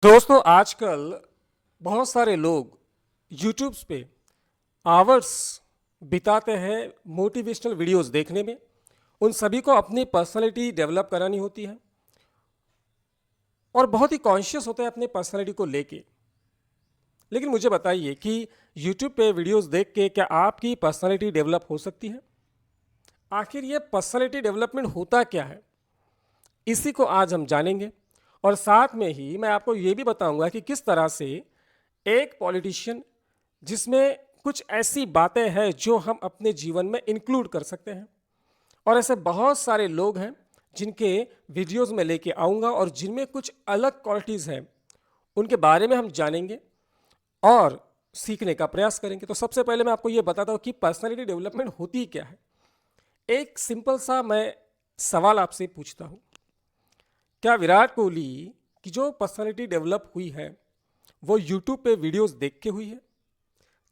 दोस्तों आजकल बहुत सारे लोग यूट्यूब पे आवर्स बिताते हैं मोटिवेशनल वीडियोस देखने में। उन सभी को अपनी पर्सनालिटी डेवलप करानी होती है और बहुत ही कॉन्शियस होते हैं अपनी पर्सनालिटी को लेके। लेकिन मुझे बताइए कि यूट्यूब पे वीडियोस देख के क्या आपकी पर्सनालिटी डेवलप हो सकती है? आखिर ये पर्सनालिटी डेवलपमेंट होता क्या है, इसी को आज हम जानेंगे। और साथ में ही मैं आपको ये भी बताऊंगा कि किस तरह से एक पॉलिटिशियन जिसमें कुछ ऐसी बातें हैं जो हम अपने जीवन में इंक्लूड कर सकते हैं, और ऐसे बहुत सारे लोग हैं जिनके वीडियोस में लेके आऊँगा और जिनमें कुछ अलग क्वालिटीज़ हैं, उनके बारे में हम जानेंगे और सीखने का प्रयास करेंगे। तो सबसे पहले मैं आपको ये बताता हूँ कि पर्सनालिटी डेवलपमेंट होती क्या है। एक सिंपल सा मैं सवाल आपसे पूछता हूँ, क्या विराट कोहली की जो पर्सनालिटी डेवलप हुई है वो यूट्यूब पे वीडियोस देख के हुई है?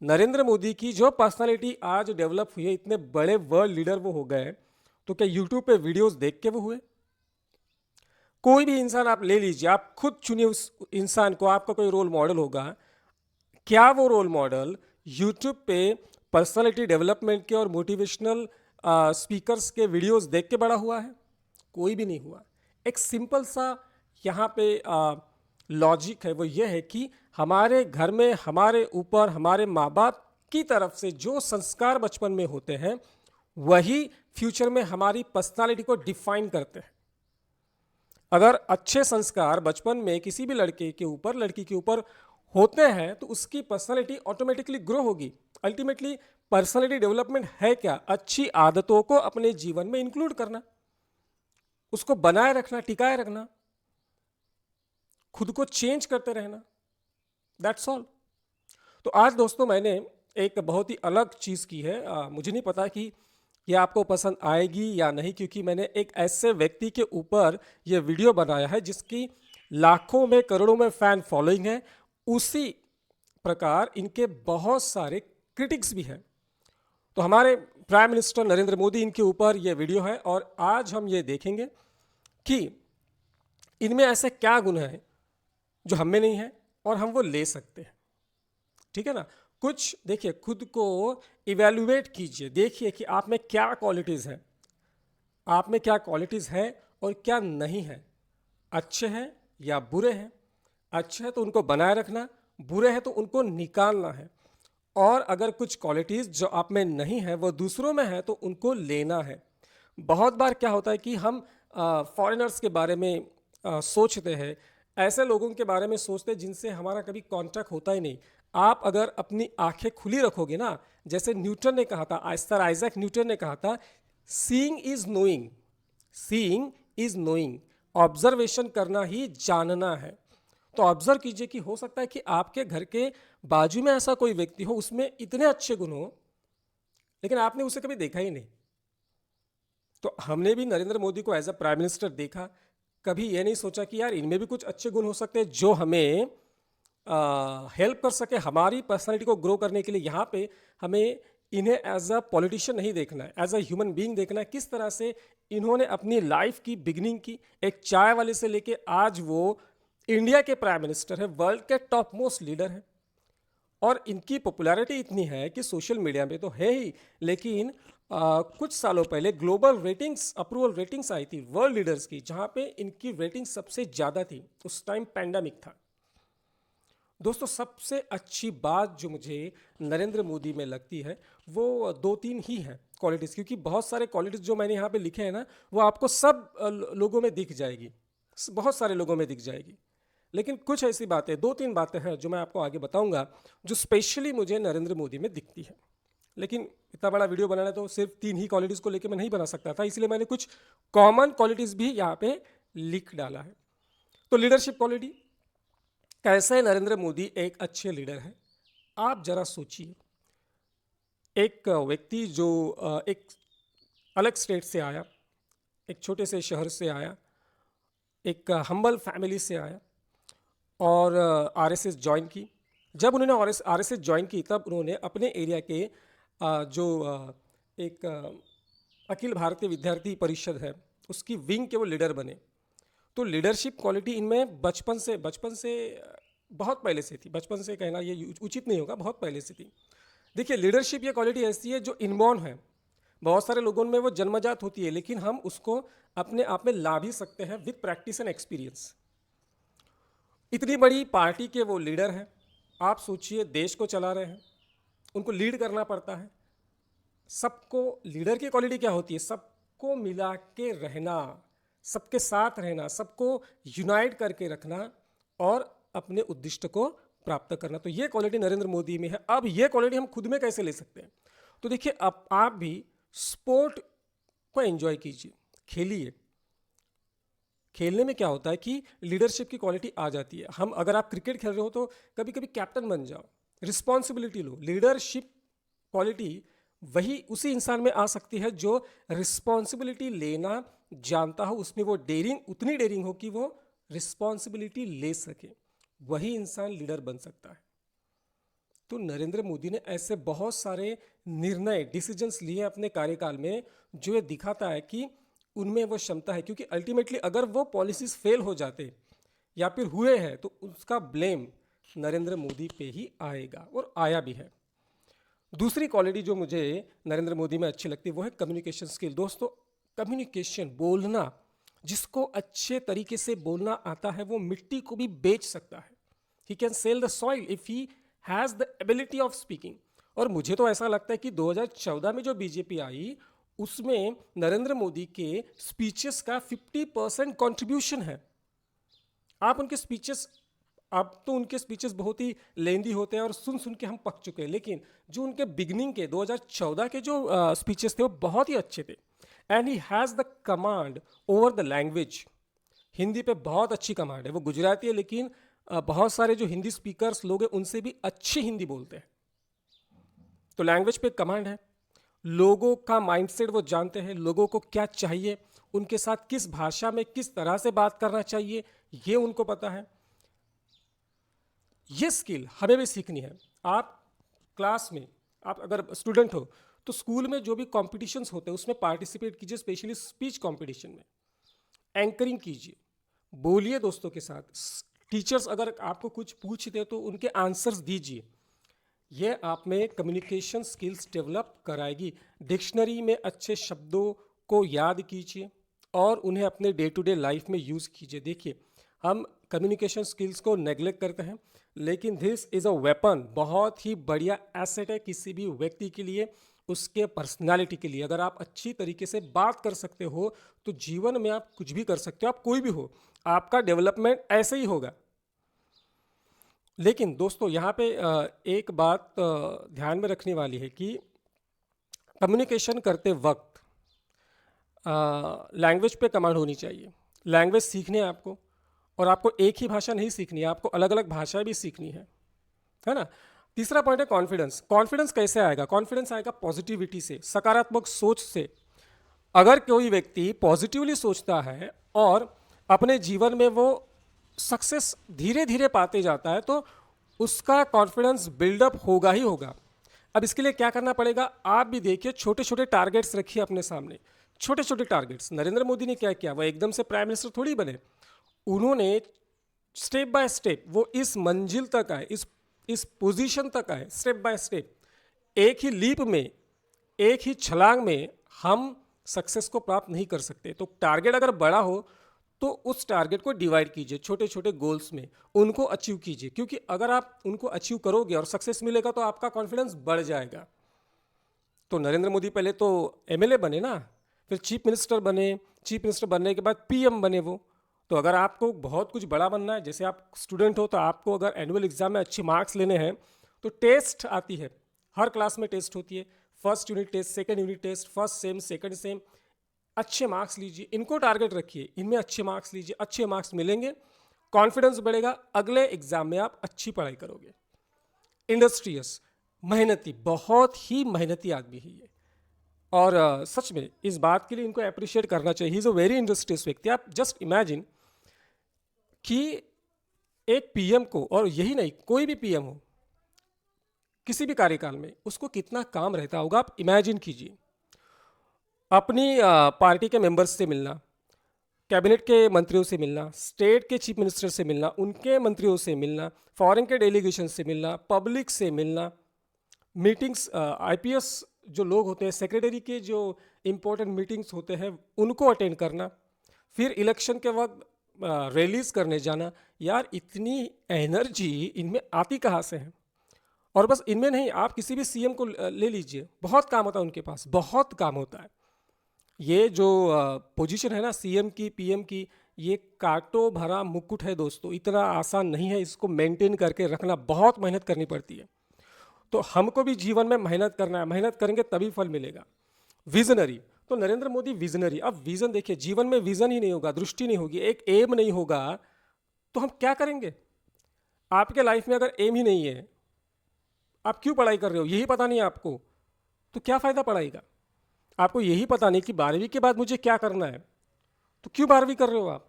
नरेंद्र मोदी की जो पर्सनालिटी आज डेवलप हुई है, इतने बड़े वर्ल्ड लीडर वो हो गए, तो क्या यूट्यूब पे वीडियोस देख के वो हुए? कोई भी इंसान आप ले लीजिए, आप खुद चुनिए उस इंसान को, आपका कोई रोल मॉडल होगा। क्या वो रोल मॉडल यूट्यूब पे पर्सनालिटी डेवलपमेंट के और मोटिवेशनल स्पीकर्स के वीडियोस देख के बड़ा हुआ है? कोई भी नहीं हुआ। एक सिंपल सा यहाँ पे लॉजिक है, वो ये है कि हमारे घर में हमारे ऊपर हमारे माँ बाप की तरफ से जो संस्कार बचपन में होते हैं वही फ्यूचर में हमारी पर्सनालिटी को डिफाइन करते हैं। अगर अच्छे संस्कार बचपन में किसी भी लड़के के ऊपर लड़की के ऊपर होते हैं तो उसकी पर्सनालिटी ऑटोमेटिकली ग्रो होगी। अल्टीमेटली पर्सनालिटी डेवलपमेंट है क्या? अच्छी आदतों को अपने जीवन में इंक्लूड करना, उसको बनाए रखना, टिकाए रखना, खुद को चेंज करते रहना। That's all. तो आज दोस्तों मैंने एक बहुत ही अलग चीज़ की है। मुझे नहीं पता कि ये आपको पसंद आएगी या नहीं, क्योंकि मैंने एक ऐसे व्यक्ति के ऊपर ये वीडियो बनाया है जिसकी लाखों में करोड़ों में फ़ैन फॉलोइंग है। उसी प्रकार इनके बहुत सारे क्रिटिक्स भी हैं। तो हमारे प्राइम मिनिस्टर नरेंद्र मोदी, इनके ऊपर ये वीडियो है और आज हम ये देखेंगे कि इनमें ऐसे क्या गुण हैं जो हम में नहीं है और हम वो ले सकते हैं। ठीक है ना? कुछ देखिए, खुद को इवेल्युएट कीजिए, देखिए कि आप में क्या क्वालिटीज़ हैं, आप में क्या क्वालिटीज़ हैं और क्या नहीं है, अच्छे हैं या बुरे हैं। अच्छे हैं तो उनको बनाए रखना, बुरे हैं तो उनको निकालना है। और अगर कुछ क्वालिटीज़ जो आप में नहीं है वो दूसरों में है तो उनको लेना है। बहुत बार क्या होता है कि हम फॉरेनर्स के बारे में सोचते हैं, ऐसे लोगों के बारे में सोचते हैं जिनसे हमारा कभी कांटेक्ट होता ही नहीं। आप अगर अपनी आंखें खुली रखोगे ना, जैसे न्यूटन ने कहा था, सर आइजैक न्यूटन ने कहा था, seeing is knowing, seeing is knowing, observation करना ही जानना है। तो ऑब्जर्व कीजिए कि हो सकता है कि आपके घर के बाजू में ऐसा कोई व्यक्ति हो, उसमें इतने अच्छे गुण हो लेकिन आपने उसे कभी देखा ही नहीं। तो हमने भी नरेंद्र मोदी को एज अ प्राइम मिनिस्टर देखा, कभी ये नहीं सोचा कि यार इनमें भी कुछ अच्छे गुण हो सकते हैं जो हमें हेल्प कर सके हमारी पर्सनालिटी को ग्रो करने के लिए। यहाँ पे हमें इन्हें एज अ पॉलिटिशियन नहीं देखना है, एज अ ह्यूमन बीइंग देखना है। किस तरह से इन्होंने अपनी लाइफ की बिगिनिंग की, एक चाय वाले से लेके आज वो इंडिया के प्राइम मिनिस्टर है, वर्ल्ड के टॉप मोस्ट लीडर है। और इनकी पॉपुलैरिटी इतनी है कि सोशल मीडिया पे तो है ही, लेकिन कुछ सालों पहले ग्लोबल रेटिंग्स, अप्रूवल रेटिंग्स आई थी वर्ल्ड लीडर्स की, जहाँ पे इनकी रेटिंग सबसे ज़्यादा थी। उस टाइम पैंडेमिक था। दोस्तों सबसे अच्छी बात जो मुझे नरेंद्र मोदी में लगती है वो दो तीन ही हैं क्वालिटीज़, क्योंकि बहुत सारे क्वालिटीज़ जो मैंने यहाँ पे लिखे हैं ना, वो आपको सब लोगों में दिख जाएगी, बहुत सारे लोगों में दिख जाएगी। लेकिन कुछ ऐसी बातें, दो तीन बातें हैं जो मैं आपको आगे बताऊंगा, जो स्पेशली मुझे नरेंद्र मोदी में दिखती है। लेकिन इतना बड़ा वीडियो बनाना तो सिर्फ तीन ही क्वालिटीज़ को लेकर मैं नहीं बना सकता था, इसलिए मैंने कुछ कॉमन क्वालिटीज़ भी यहाँ पे लिख डाला है। तो लीडरशिप क्वालिटी, कैसे नरेंद्र मोदी एक अच्छे लीडर हैं? आप जरा सोचिए, एक व्यक्ति जो एक अलग स्टेट से आया, एक छोटे से शहर से आया, एक हम्बल फैमिली से आया और आरएसएस ज्वाइन की। जब उन्होंने आरएसएस ज्वाइन की तब उन्होंने अपने एरिया के जो एक अखिल भारतीय विद्यार्थी परिषद है उसकी विंग के वो लीडर बने। तो लीडरशिप क्वालिटी इनमें बचपन से बहुत पहले से थी। बचपन से कहना ये उचित नहीं होगा, बहुत पहले से थी। देखिए, लीडरशिप ये क्वालिटी ऐसी है जो इनबॉर्न है। बहुत सारे लोगों में वो जन्मजात होती है, लेकिन हम उसको अपने आप में ला भी सकते हैं विद प्रैक्टिस एंड एक्सपीरियंस। इतनी बड़ी पार्टी के वो लीडर हैं। आप सोचिए, देश को चला रहे हैं, उनको लीड करना पड़ता है। सबको, लीडर की क्वालिटी क्या होती है? सबको मिला के रहना, सबके साथ रहना, सबको यूनाइट करके रखना और अपने उद्दिष्ट को प्राप्त करना। तो ये क्वालिटी नरेंद्र मोदी में है। अब ये क्वालिटी हम खुद में कैसे ले सकते हैं? तो देखिए, अब आप भी स्पोर्ट को एंजॉय कीजिए, खेलिए। खेलने में क्या होता है कि लीडरशिप की क्वालिटी आ जाती है। हम, अगर आप क्रिकेट खेल रहे हो तो कभी कभी कैप्टन बन जाओ, रिस्पॉन्सिबिलिटी लो। लीडरशिप क्वालिटी वही उसी इंसान में आ सकती है जो रिस्पॉन्सिबिलिटी लेना जानता हो, उसमें वो डेयरिंग, उतनी डेयरिंग हो कि वो रिस्पॉन्सिबिलिटी ले सके। वही इंसान लीडर बन सकता है। तो नरेंद्र मोदी ने ऐसे बहुत सारे निर्णय, डिसीजंस लिए अपने कार्यकाल में, जो ये दिखाता है कि उनमें वो क्षमता है। क्योंकि अल्टीमेटली अगर वो पॉलिसीज फेल हो जाते या फिर हुए हैं तो उसका ब्लेम नरेंद्र मोदी पे ही आएगा, और आया भी है। दूसरी क्वालिटी जो मुझे नरेंद्र मोदी में अच्छी लगती है वो है कम्युनिकेशन स्किल। दोस्तों, कम्युनिकेशन, बोलना, जिसको अच्छे तरीके से बोलना आता है वो मिट्टी को भी बेच सकता है। He can sell the soil if he has the ability of speaking. और मुझे तो ऐसा लगता है कि 2014 में जो बीजेपी आई उसमें नरेंद्र मोदी के स्पीचेस का 50% कंट्रीब्यूशन है। आप उनके स्पीचेस, अब तो उनके स्पीचेस बहुत ही लेंदी होते हैं और सुन सुन के हम पक चुके हैं, लेकिन जो उनके बिगनिंग के 2014 के जो स्पीचेस थे वो बहुत ही अच्छे थे। And he has the command over the language. Hindi पे बहुत अच्छी कमांड है। वो गुजराती है, लेकिन बहुत सारे जो हिंदी स्पीकर्स लोग हैं उनसे भी अच्छी हिंदी बोलते हैं। तो लैंग्वेज पे कमांड है। लोगों का माइंडसेट वो जानते हैं, लोगों को क्या चाहिए, उनके साथ किस भाषा में किस तरह से बात करना चाहिए, ये उनको पता है। ये स्किल हमें भी सीखनी है। आप क्लास में, आप अगर स्टूडेंट हो तो स्कूल में जो भी कॉम्पिटिशन्स होते हैं उसमें पार्टिसिपेट कीजिए, स्पेशली स्पीच कॉम्पिटिशन में। एंकरिंग कीजिए, बोलिए दोस्तों के साथ। टीचर्स अगर आपको कुछ पूछते तो उनके आंसर्स दीजिए। यह आप में कम्युनिकेशन स्किल्स डेवलप कराएगी। डिक्शनरी में अच्छे शब्दों को याद कीजिए और उन्हें अपने डे टू डे लाइफ में यूज़ कीजिए। देखिए, हम कम्युनिकेशन स्किल्स को नेग्लेक्ट करते हैं, लेकिन दिस इज़ अ वेपन, बहुत ही बढ़िया एसेट है किसी भी व्यक्ति के लिए, उसके पर्सनालिटी के लिए। अगर आप अच्छी तरीके से बात कर सकते हो तो जीवन में आप कुछ भी कर सकते हो। आप कोई भी हो, आपका डेवलपमेंट ऐसे ही होगा। लेकिन दोस्तों, यहाँ पे एक बात ध्यान में रखने वाली है कि कम्युनिकेशन करते वक्त लैंग्वेज पे कमांड होनी चाहिए। लैंग्वेज सीखने आपको, और आपको एक ही भाषा नहीं सीखनी है, आपको अलग अलग भाषाएं भी सीखनी है ना। तीसरा पॉइंट है कॉन्फिडेंस। कॉन्फिडेंस कैसे आएगा? कॉन्फिडेंस आएगा पॉजिटिविटी से, सकारात्मक सोच से। अगर कोई व्यक्ति पॉजिटिवली सोचता है और अपने जीवन में वो सक्सेस धीरे धीरे पाते जाता है तो उसका कॉन्फिडेंस बिल्डअप होगा ही होगा। अब इसके लिए क्या करना पड़ेगा? आप भी देखिए, छोटे छोटे टारगेट्स रखिए अपने सामने, छोटे छोटे टारगेट्स। नरेंद्र मोदी ने क्या किया? वो एकदम से प्राइम मिनिस्टर थोड़ी बने। उन्होंने स्टेप बाय स्टेप वो इस मंजिल तक आए, इस पोजीशन तक आए, स्टेप बाय स्टेप। एक ही लीप में, एक ही छलांग में हम सक्सेस को प्राप्त नहीं कर सकते। तो टारगेट अगर बड़ा हो तो उस टारगेट को डिवाइड कीजिए छोटे छोटे गोल्स में, उनको अचीव कीजिए। क्योंकि अगर आप उनको अचीव करोगे और सक्सेस मिलेगा तो आपका कॉन्फिडेंस बढ़ जाएगा। तो नरेंद्र मोदी पहले तो एमएलए बने ना, फिर चीफ मिनिस्टर बने, चीफ मिनिस्टर बनने के बाद पीएम बने वो। तो अगर आपको बहुत कुछ बड़ा बनना है, जैसे आप स्टूडेंट हो तो आपको अगर एनुअल एग्जाम में अच्छे मार्क्स लेने हैं तो टेस्ट आती है, हर क्लास में टेस्ट होती है। First unit test, second unit test, first sem, second sem. अच्छे मार्क्स लीजिए, इनको टारगेट रखिए, इनमें अच्छे मार्क्स लीजिए। अच्छे मार्क्स मिलेंगे, कॉन्फिडेंस बढ़ेगा, अगले एग्जाम में आप अच्छी पढ़ाई करोगे। इंडस्ट्रियस, मेहनती, बहुत ही मेहनती आदमी है ये, और सच में इस बात के लिए इनको अप्रिशिएट करना चाहिए। He is a very industrious व्यक्ति। आप जस्ट इमेजिन कि एक पीएम को, और यही नहीं, कोई भी पीएम हो किसी भी कार्यकाल में, उसको कितना काम रहता होगा आप इमेजिन कीजिए। अपनी पार्टी के मेंबर्स से मिलना, कैबिनेट के मंत्रियों से मिलना, स्टेट के चीफ मिनिस्टर से मिलना, उनके मंत्रियों से मिलना, फॉरेन के डेलीगेशन से मिलना, पब्लिक से मिलना, मीटिंग्स, आईपीएस जो लोग होते हैं, सेक्रेटरी के जो इम्पोर्टेंट मीटिंग्स होते हैं उनको अटेंड करना, फिर इलेक्शन के वक्त रैलीज करने जाना। यार इतनी एनर्जी इनमें आती कहाँ से है? और बस इनमें नहीं, आप किसी भी सीएम को ले लीजिए, बहुत काम होता है उनके पास, बहुत काम होता है। ये जो पोजीशन है ना सीएम की, पीएम की, ये कांटो भरा मुकुट है दोस्तों, इतना आसान नहीं है इसको मेंटेन करके रखना, बहुत मेहनत करनी पड़ती है। तो हमको भी जीवन में मेहनत करना है, मेहनत करेंगे तभी फल मिलेगा। विजनरी, तो नरेंद्र मोदी विजनरी। अब विजन देखिए, जीवन में विजन ही नहीं होगा, दृष्टि नहीं होगी, एक एम नहीं होगा, तो हम क्या करेंगे? आपके लाइफ में अगर एम ही नहीं है, आप क्यों पढ़ाई कर रहे हो? यही पता नहीं आपको, तो क्या फ़ायदा पढ़ाई का? आपको यही पता नहीं कि 12वीं के बाद मुझे क्या करना है, तो क्यों 12वीं कर रहे हो आप?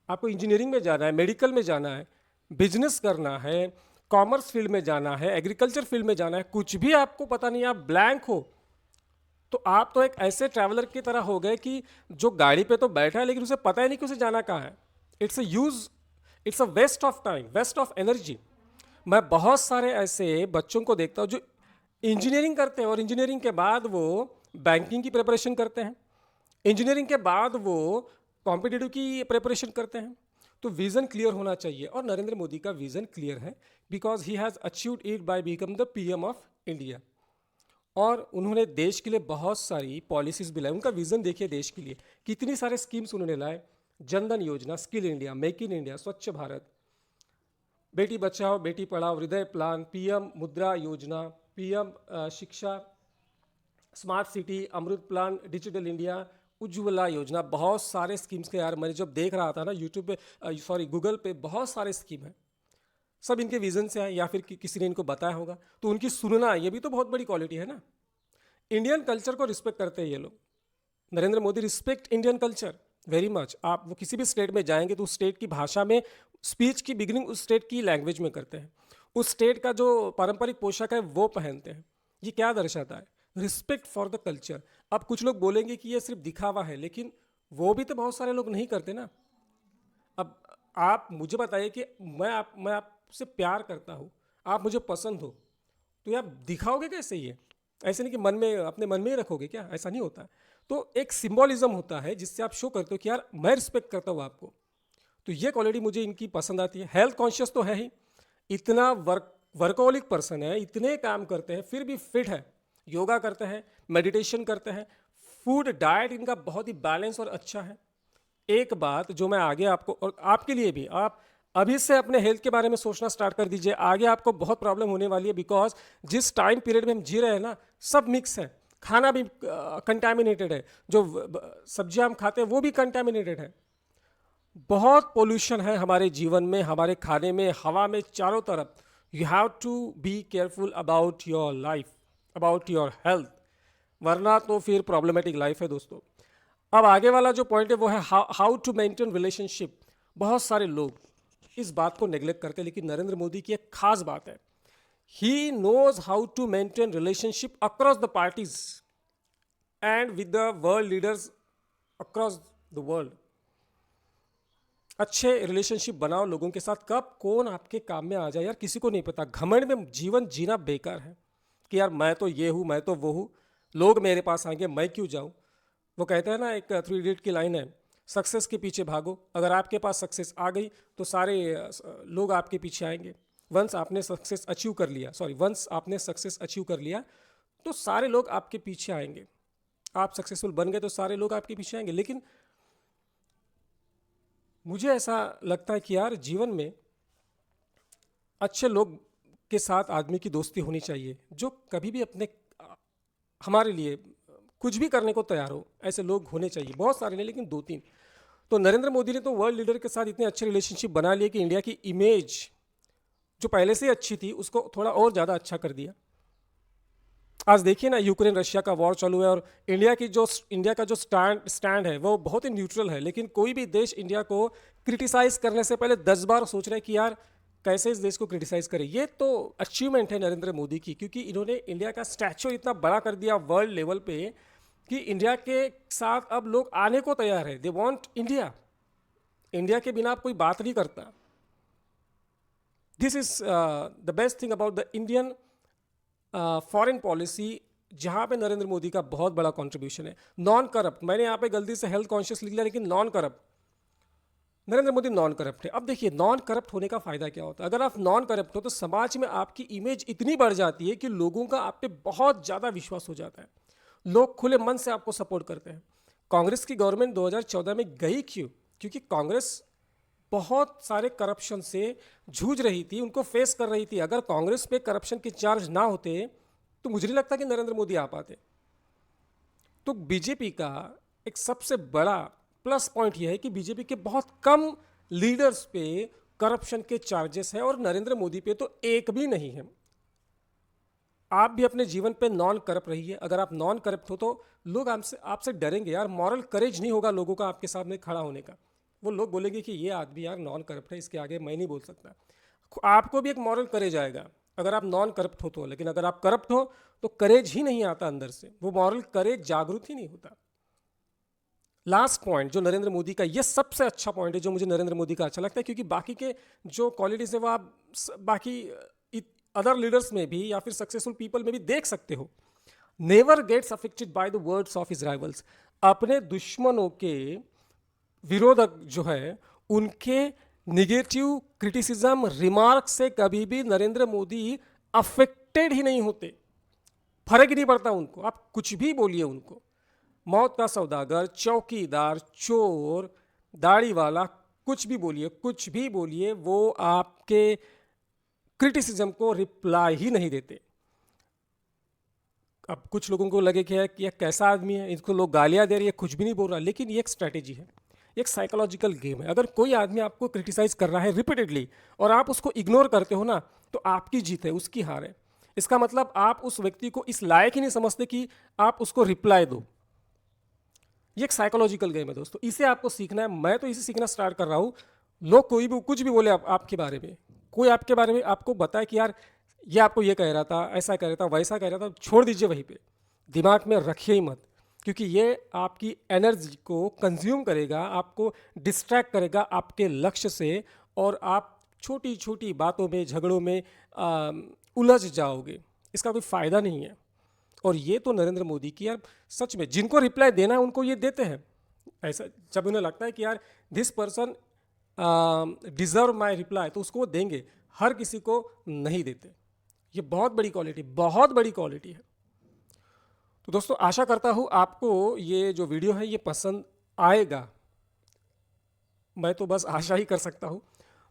आपको इंजीनियरिंग में जाना है, मेडिकल में जाना है, बिजनेस करना है, कॉमर्स फील्ड में जाना है, एग्रीकल्चर फील्ड में जाना है, कुछ भी आपको पता नहीं, आप ब्लैंक हो, तो आप तो एक ऐसे ट्रैवलर की तरह हो गए कि जो गाड़ी पे तो बैठा है लेकिन उसे पता ही नहीं कि उसे जाना कहाँ है। It's a waste of time, waste of energy. मैं बहुत सारे ऐसे बच्चों को देखता हूँ जो इंजीनियरिंग करते हैं और इंजीनियरिंग के बाद वो बैंकिंग की प्रिपरेशन करते हैं, इंजीनियरिंग के बाद वो कॉम्पिटिटिव की प्रिपरेशन करते हैं। तो विज़न क्लियर होना चाहिए, और नरेंद्र मोदी का विज़न क्लियर है, because he has achieved it by become the PM of India. और उन्होंने देश के लिए बहुत सारी पॉलिसीज़ भी लाई। उनका विज़न देखिए, देश के लिए कितनी सारे स्कीम्स उन्होंने लाए, जनधन योजना, skill India, make in India, स्वच्छ भारत, बेटी बचाओ बेटी पढ़ाओ, हृदय प्लान, पीएम मुद्रा योजना, पीएम शिक्षा, स्मार्ट सिटी, अमृत प्लान, डिजिटल इंडिया, उज्ज्वला योजना, बहुत सारे स्कीम्स के। यार मैंने जब देख रहा था ना यूट्यूब पे, सॉरी गूगल पे, बहुत सारे स्कीम हैं, सब इनके विजन से आए या फिर किसी ने इनको बताया होगा, तो उनकी सुनना ये भी तो बहुत बड़ी क्वालिटी है ना। इंडियन कल्चर को रिस्पेक्ट करते हैं ये लोग। Narendra Modi respect Indian culture very much. आप वो किसी भी स्टेट में जाएंगे तो उस स्टेट की भाषा में स्पीच की बिगिनिंग उस स्टेट की लैंग्वेज में करते हैं, उस स्टेट का जो पारंपरिक पोशाक है वो पहनते हैं। ये क्या दर्शाता है? Respect for the culture. अब कुछ लोग बोलेंगे कि ये सिर्फ दिखावा है, लेकिन वो भी तो बहुत सारे लोग नहीं करते ना। अब आप मुझे बताइए कि मैं आपसे प्यार करता हूँ, आप मुझे पसंद हो, तो ये आप दिखाओगे कैसे? ये ऐसे नहीं कि मन में, अपने मन में ही रखोगे क्या? ऐसा नहीं होता है। तो एक सिंबॉलिज्म होता है जिससे आप शो करते हो कि यार मैं रिस्पेक्ट करता हूँ आपको। तो ये क्वालिटी मुझे इनकी पसंद आती है। हेल्थ कॉन्शियस तो है ही, इतना वर्कोलिक पर्सन है, इतने काम करते हैं फिर भी फिट है, योगा करते हैं, मेडिटेशन करते हैं, फूड डाइट इनका बहुत ही बैलेंस और अच्छा है। एक बात जो मैं आगे आपको और आपके लिए भी, आप अभी से अपने हेल्थ के बारे में सोचना स्टार्ट कर दीजिए, आगे आपको बहुत प्रॉब्लम होने वाली है। बिकॉज जिस टाइम पीरियड में हम जी रहे हैं ना, सब मिक्स है, खाना भी कंटामिनेटेड है, जो सब्जियां हम खाते हैं वो भी कंटामिनेटेड है, बहुत पोल्यूशन है हमारे जीवन में, हमारे खाने में, हवा में, चारों तरफ। You have to be careful about your life, about your health, वरना तो फिर प्रॉब्लमेटिक लाइफ है दोस्तों। अब आगे वाला जो पॉइंट है वो है हाउ टू मेंटेन रिलेशनशिप। बहुत सारे लोग इस बात को नेग्लेक्ट करते हैं, लेकिन नरेंद्र मोदी की एक खास बात है, he knows how to maintain relationship across the parties and with the world leaders across the world. अच्छे रिलेशनशिप बनाओ लोगों के साथ, कब कौन आपके काम में आ जाए यार किसी को नहीं पता। घमंड में जीवन जीना बेकार है कि यार मैं तो ये हूँ, मैं तो वो हूँ, लोग मेरे पास आएंगे, मैं क्यों जाऊँ। वो कहते हैं ना, एक 3 इडियट की लाइन है, सक्सेस के पीछे भागो, अगर आपके पास सक्सेस आ गई तो सारे लोग आपके पीछे आएंगे। वंस आपने सक्सेस अचीव कर लिया, वंस आपने सक्सेस अचीव कर लिया तो सारे लोग आपके पीछे आएंगे। आप सक्सेसफुल बन गए तो सारे लोग आपके पीछे आएंगे। लेकिन मुझे ऐसा लगता है कि यार जीवन में अच्छे लोग के साथ आदमी की दोस्ती होनी चाहिए, जो कभी भी अपने हमारे लिए कुछ भी करने को तैयार हो, ऐसे लोग होने चाहिए। बहुत सारे नहीं लेकिन 2-3। तो नरेंद्र मोदी ने तो वर्ल्ड लीडर के साथ इतने अच्छे रिलेशनशिप बना लिए कि इंडिया की इमेज जो पहले से अच्छी थी उसको थोड़ा और ज़्यादा अच्छा कर दिया। आज देखिए ना, यूक्रेन रशिया का वॉर चालू है और इंडिया का जो स्टैंड है वो बहुत ही न्यूट्रल है, लेकिन कोई भी देश इंडिया को क्रिटिसाइज करने से पहले 10 बार सोच रहे हैं कि यार कैसे इस देश को क्रिटिसाइज करें। ये तो अचीवमेंट है नरेंद्र मोदी की, क्योंकि इन्होंने इंडिया का स्टैचू इतना बड़ा कर दिया वर्ल्ड लेवल पे कि इंडिया के साथ अब लोग आने को तैयार है। दे वांट इंडिया, इंडिया के बिना आप कोई बात नहीं करता। This is the best thing about the Indian foreign policy, जहाँ पे नरेंद्र मोदी का बहुत बड़ा कंट्रीब्यूशन है। नॉन करप्ट, मैंने यहाँ पे गलती से हेल्थ कॉन्शियस लिख लिया, लेकिन non corrupt, Narendra Modi non corrupt है। अब देखिए नॉन करप्ट होने का फायदा क्या होता है। अगर आप नॉन करप्ट हो तो समाज में आपकी इमेज इतनी बढ़ जाती है कि लोगों का आप पे बहुत ज़्यादा विश्वास हो जाता है, लोग खुले मन से आपको सपोर्ट करते हैं। कांग्रेस की गवर्नमेंट 2014 में गई क्यों? क्योंकि कांग्रेस बहुत सारे करप्शन से जूझ रही थी, उनको फेस कर रही थी। अगर कांग्रेस पे करप्शन के चार्ज ना होते तो मुझे नहीं लगता कि नरेंद्र मोदी आ पाते। तो बीजेपी का एक सबसे बड़ा प्लस पॉइंट यह है कि बीजेपी के बहुत कम लीडर्स पे करप्शन के चार्जेस हैं और नरेंद्र मोदी पे तो एक भी नहीं है। आप भी अपने जीवन पे नॉन करप्ट रहिए। अगर आप नॉन करप्ट हो तो लोग आपसे आपसे डरेंगे यार, मॉरल करेज नहीं होगा लोगों का आपके सामने खड़ा होने का। वो लोग बोलेंगे कि ये आदमी यार नॉन करप्ट है, इसके आगे मैं नहीं बोल सकता। आपको भी एक मॉरल करेज आएगा अगर आप नॉन करप्ट हो तो, लेकिन अगर आप करप्ट हो तो करेज ही नहीं आता अंदर से, वो मॉरल करेज जागरूक ही नहीं होता। लास्ट पॉइंट जो नरेंद्र मोदी का, ये सबसे अच्छा पॉइंट है जो मुझे नरेंद्र मोदी का अच्छा लगता है, क्योंकि बाकी के जो क्वालिटीज है वो आप बाकी अदर लीडर्स में भी या फिर सक्सेसफुल पीपल में भी देख सकते हो। Never gets affected by the words of his rivals. अपने दुश्मनों के विरोधक जो है उनके निगेटिव क्रिटिसिज्म रिमार्क से कभी भी नरेंद्र मोदी अफेक्टेड ही नहीं होते, फर्क ही नहीं पड़ता उनको। आप कुछ भी बोलिए उनको, मौत का सौदागर, चौकीदार, चोर, दाढ़ी वाला, कुछ भी बोलिए, कुछ भी बोलिए, वो आपके क्रिटिसिज्म को रिप्लाई ही नहीं देते। अब कुछ लोगों को लगे कि यह कैसा आदमी है, इनको लोग गालियां दे रही है, कुछ भी नहीं बोल रहा, लेकिन ये एक स्ट्रैटेजी है, एक साइकोलॉजिकल गेम है। अगर कोई आदमी आपको क्रिटिसाइज कर रहा है रिपीटेडली और आप उसको इग्नोर करते हो ना, तो आपकी जीत है, उसकी हार है। इसका मतलब आप उस व्यक्ति को इस लायक ही नहीं समझते कि आप उसको रिप्लाई दो। ये एक साइकोलॉजिकल गेम है दोस्तों, इसे आपको सीखना है। मैं तो इसे सीखना स्टार्ट कर रहा हूँ। लोग कोई भी कुछ भी बोले आपके बारे में, कोई आपके बारे में आपको बताए कि यार ये आपको ये कह रहा था, ऐसा कह रहा था, वैसा कह रहा था, छोड़ दीजिए वहीं पे, दिमाग में रखिए ही मत, क्योंकि ये आपकी एनर्जी को कंज्यूम करेगा, आपको डिस्ट्रैक्ट करेगा आपके लक्ष्य से, और आप छोटी छोटी बातों में, झगड़ों में उलझ जाओगे। इसका कोई फ़ायदा नहीं है। और ये तो नरेंद्र मोदी की यार सच में, जिनको रिप्लाई देना है उनको ये देते हैं। ऐसा जब उन्हें लगता है कि यार this person deserve my reply, तो उसको वो देंगे, हर किसी को नहीं देते। ये बहुत बड़ी क्वालिटी, बहुत बड़ी क्वालिटी है। तो दोस्तों आशा करता हूँ आपको ये जो वीडियो है ये पसंद आएगा, मैं तो बस आशा ही कर सकता हूँ।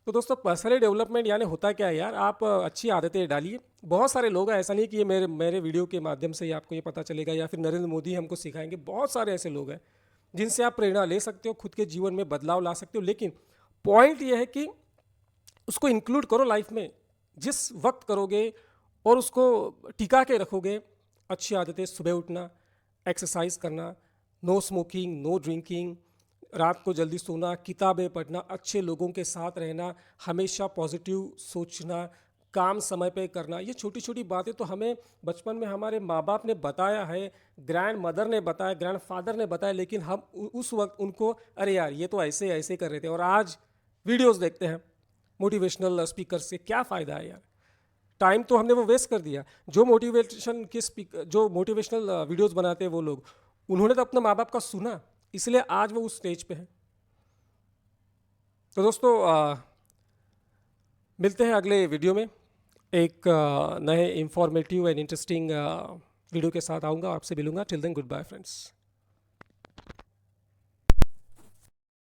तो दोस्तों पर्सनल डेवलपमेंट यानी होता क्या है यार, आप अच्छी आदतें डालिए। बहुत सारे लोग हैं, ऐसा नहीं कि ये मेरे वीडियो के माध्यम से ही आपको ये पता चलेगा या फिर नरेंद्र मोदी हमको सिखाएंगे। बहुत सारे ऐसे लोग हैं जिनसे आप प्रेरणा ले सकते हो, खुद के जीवन में बदलाव ला सकते हो। लेकिन पॉइंट ये है कि उसको इंक्लूड करो लाइफ में, जिस वक्त करोगे और उसको टिका के रखोगे। अच्छी आदतें, सुबह उठना, एक्सरसाइज करना, नो स्मोकिंग, नो ड्रिंकिंग, रात को जल्दी सोना, किताबें पढ़ना, अच्छे लोगों के साथ रहना, हमेशा पॉजिटिव सोचना, काम समय पे करना। ये छोटी छोटी बातें तो हमें बचपन में हमारे माँ बाप ने बताया है, ग्रैंड मदर ने बताया, ग्रैंड फादर ने बताया, लेकिन हम उस वक्त उनको अरे यार ये तो ऐसे ऐसे कर रहे थे, और आज वीडियोस देखते हैं मोटिवेशनल स्पीकर से, क्या फ़ायदा है यार, टाइम तो हमने वो वेस्ट कर दिया। जो मोटिवेशन के स्पीकर, जो मोटिवेशनल वीडियोस बनाते हैं वो लोग, उन्होंने तो अपने माँ बाप का सुना, इसलिए आज वो उस स्टेज पे है। तो दोस्तों मिलते हैं अगले वीडियो में, एक नए इंफॉर्मेटिव एंड इंटरेस्टिंग वीडियो के साथ आऊँगा, आपसे मिलूँगा। Till then goodbye friends.